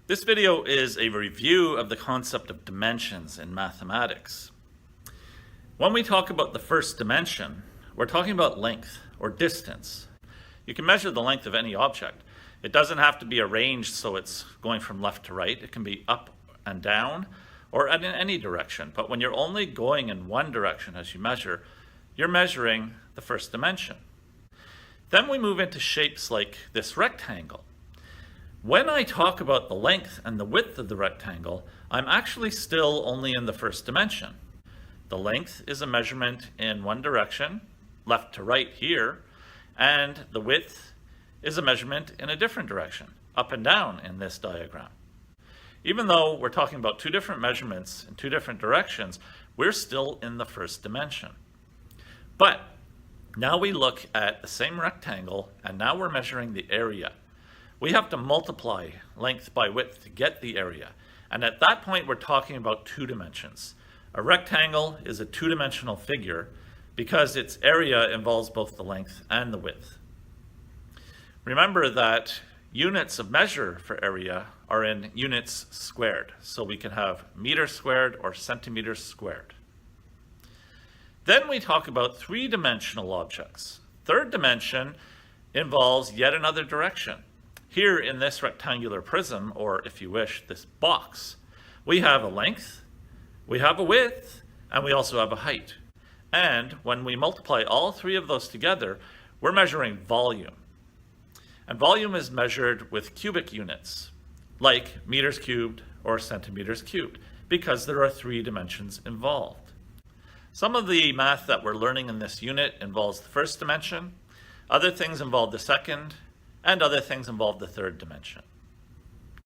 This video is a review of the concept of dimensions in mathematics. When we talk about the first dimension, we're talking about length or distance. You can measure the length of any object. It doesn't have to be arranged so it's going from left to right. It can be up and down or in any direction. But when you're only going in one direction as you measure, you're measuring the first dimension. Then we move into shapes like this rectangle. When I talk about the length and the width of the rectangle, I'm actually still only in the first dimension. The length is a measurement in one direction, left to right here, and the width is a measurement in a different direction, up and down in this diagram. Even though we're talking about two different measurements in two different directions, we're still in the first dimension. But now we look at the same rectangle, and now we're measuring the area. We have to multiply length by width to get the area. And at that point, we're talking about two dimensions. A rectangle is a two-dimensional figure because its area involves both the length and the width. Remember that units of measure for area are in units squared. So we can have meters squared or centimeters squared. Then we talk about three-dimensional objects. Third dimension involves yet another direction. Here in this rectangular prism, or if you wish, this box, we have a length, we have a width, and we also have a height. And when we multiply all three of those together, we're measuring volume. And volume is measured with cubic units, like meters cubed or centimeters cubed, because there are three dimensions involved. Some of the math that we're learning in this unit involves the first dimension, other things involve the second, and other things involve the third dimension.